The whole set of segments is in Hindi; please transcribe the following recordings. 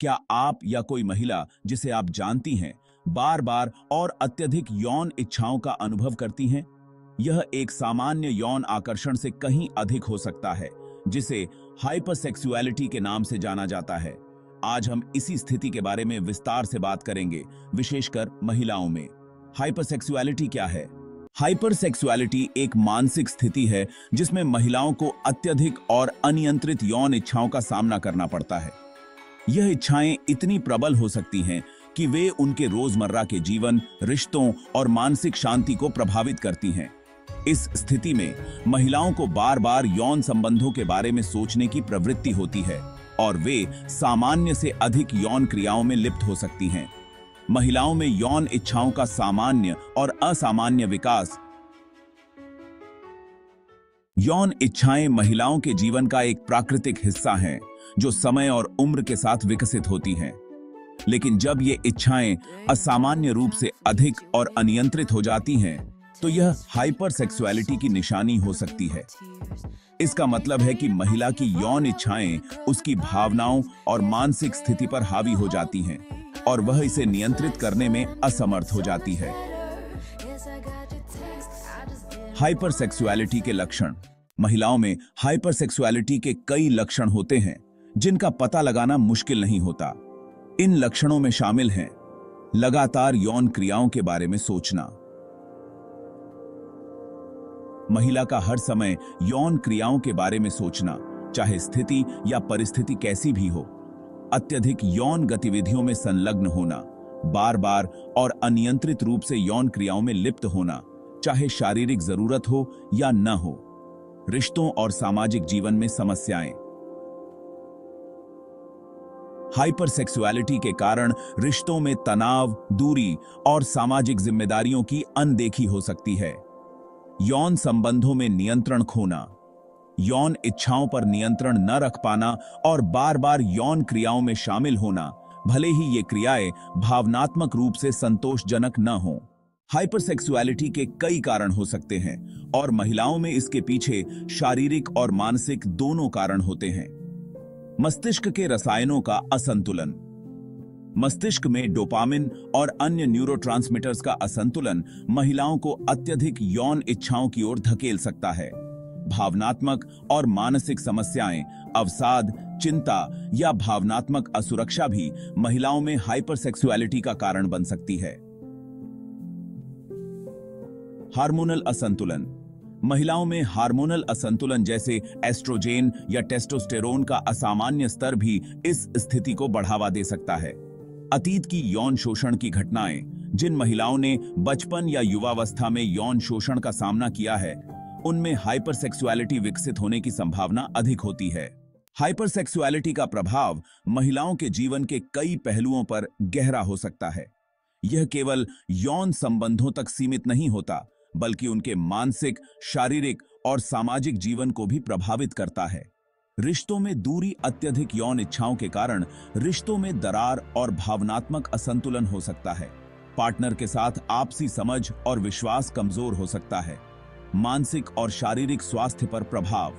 क्या आप या कोई महिला जिसे आप जानती हैं बार बार और अत्यधिक यौन इच्छाओं का अनुभव करती हैं? यह एक सामान्य यौन आकर्षण से कहीं अधिक हो सकता है, जिसे हाइपरसेक्सुअलिटी के नाम से जाना जाता है। आज हम इसी स्थिति के बारे में विस्तार से बात करेंगे, विशेषकर महिलाओं में। हाइपरसेक्सुअलिटी क्या है? हाइपरसेक्सुअलिटी एक मानसिक स्थिति है जिसमें महिलाओं को अत्यधिक और अनियंत्रित यौन इच्छाओं का सामना करना पड़ता है। यह इच्छाएं इतनी प्रबल हो सकती हैं कि वे उनके रोजमर्रा के जीवन, रिश्तों और मानसिक शांति को प्रभावित करती हैं। इस स्थिति में महिलाओं को बार बार यौन संबंधों के बारे में सोचने की प्रवृत्ति होती है और वे सामान्य से अधिक यौन क्रियाओं में लिप्त हो सकती हैं। महिलाओं में यौन इच्छाओं का सामान्य और असामान्य विकास। यौन इच्छाएं महिलाओं के जीवन का एक प्राकृतिक हिस्सा हैं, जो समय और उम्र के साथ विकसित होती हैं। लेकिन जब ये इच्छाएं असामान्य रूप से अधिक और अनियंत्रित हो जाती हैं, तो यह हाइपरसेक्सुअलिटी की निशानी हो सकती है। इसका मतलब है कि महिला की यौन इच्छाएं उसकी भावनाओं और मानसिक स्थिति पर हावी हो जाती हैं और वह इसे नियंत्रित करने में असमर्थ हो जाती है। हाइपरसेक्सुअलिटी के लक्षण। महिलाओं में हाइपरसेक्सुअलिटी के कई लक्षण होते हैं जिनका पता लगाना मुश्किल नहीं होता। इन लक्षणों में शामिल हैं लगातार यौन क्रियाओं के बारे में सोचना, महिला का हर समय यौन क्रियाओं के बारे में सोचना, चाहे स्थिति या परिस्थिति कैसी भी हो, अत्यधिक यौन गतिविधियों में संलग्न होना, बार बार और अनियंत्रित रूप से यौन क्रियाओं में लिप्त होना, चाहे शारीरिक जरूरत हो या न हो, रिश्तों और सामाजिक जीवन में समस्याएं। हाइपरसेक्सुअलिटी के कारण रिश्तों में तनाव, दूरी और सामाजिक जिम्मेदारियों की अनदेखी हो सकती है। यौन संबंधों में नियंत्रण खोना, यौन इच्छाओं पर नियंत्रण न रख पाना और बार बार यौन क्रियाओं में शामिल होना, भले ही ये क्रियाएं भावनात्मक रूप से संतोषजनक न हों। हाइपरसेक्सुअलिटी के कई कारण हो सकते हैं और महिलाओं में इसके पीछे शारीरिक और मानसिक दोनों कारण होते हैं। मस्तिष्क के रसायनों का असंतुलन। मस्तिष्क में डोपामिन और अन्य न्यूरोट्रांसमीटर्स का असंतुलन महिलाओं को अत्यधिक यौन इच्छाओं की ओर धकेल सकता है। भावनात्मक और मानसिक समस्याएं, अवसाद, चिंता या भावनात्मक असुरक्षा भी महिलाओं में हाइपरसेक्सुअलिटी का कारण बन सकती है। हार्मोनल असंतुलन। महिलाओं में हार्मोनल असंतुलन जैसे एस्ट्रोजेन या टेस्टोस्टेरोन का असामान्य स्तर भी इस स्थिति को बढ़ावा दे सकता है। अतीत की यौन शोषण की घटनाएं, जिन महिलाओं ने बचपन या युवावस्था में यौन शोषण का सामना किया है, उनमें हाइपरसेक्सुअलिटी विकसित होने की संभावना अधिक होती है। हाइपरसेक्सुअलिटी का प्रभाव महिलाओं के जीवन के कई पहलुओं पर गहरा हो सकता है। यह केवल यौन संबंधों तक सीमित नहीं होता, बल्कि उनके मानसिक, शारीरिक और सामाजिक जीवन को भी प्रभावित करता है। रिश्तों में दूरी। अत्यधिक यौन इच्छाओं के कारण रिश्तों में दरार और भावनात्मक असंतुलन हो सकता है। पार्टनर के साथ आपसी समझ और विश्वास कमजोर हो सकता है। मानसिक और शारीरिक स्वास्थ्य पर प्रभाव।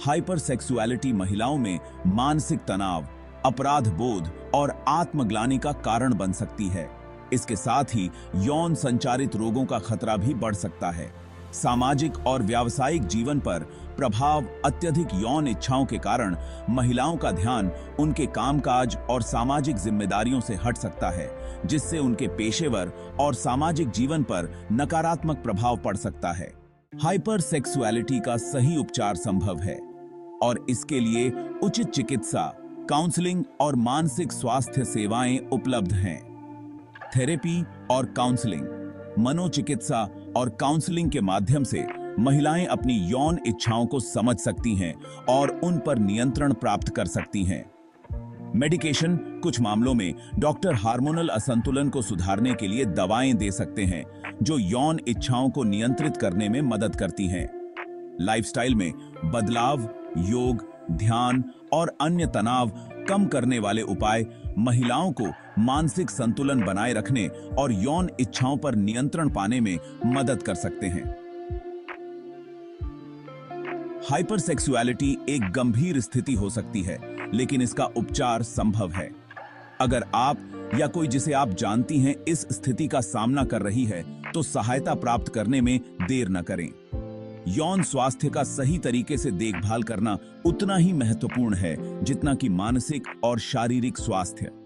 हाइपरसेक्सुअलिटी महिलाओं में मानसिक तनाव, अपराध बोध और आत्मग्लानि का कारण बन सकती है। इसके साथ ही यौन संचारित रोगों का खतरा भी बढ़ सकता है। सामाजिक और व्यावसायिक जीवन पर प्रभाव। अत्यधिक यौन इच्छाओं के कारण महिलाओं का ध्यान उनके कामकाज और सामाजिक जिम्मेदारियों से हट सकता है, जिससे उनके पेशेवर और सामाजिक जीवन पर नकारात्मक प्रभाव पड़ सकता है। हाइपरसेक्सुअलिटी का सही उपचार संभव है और इसके लिए उचित चिकित्सा, काउंसलिंग और मानसिक स्वास्थ्य सेवाएं उपलब्ध हैं। थेरेपी और काउंसलिंग। मनोचिकित्सा और काउंसलिंग के माध्यम से महिलाएं अपनी यौन इच्छाओं को समझ सकती हैं और उन पर नियंत्रण प्राप्त कर सकती हैं। मेडिकेशन। कुछ मामलों में डॉक्टर हार्मोनल असंतुलन को सुधारने के लिए दवाएं दे सकते हैं, जो यौन इच्छाओं को नियंत्रित करने में मदद करती हैं। लाइफस्टाइल में बदलाव, योग, ध्यान और अन्य तनाव कम करने वाले उपाय महिलाओं को मानसिक संतुलन बनाए रखने और यौन इच्छाओं पर नियंत्रण पाने में मदद कर सकते हैं। हाइपरसेक्सुअलिटी एक गंभीर स्थिति हो सकती है, लेकिन इसका उपचार संभव है। अगर आप या कोई जिसे आप जानती हैं इस स्थिति का सामना कर रही है, तो सहायता प्राप्त करने में देर न करें। यौन स्वास्थ्य का सही तरीके से देखभाल करना उतना ही महत्वपूर्ण है जितना कि मानसिक और शारीरिक स्वास्थ्य।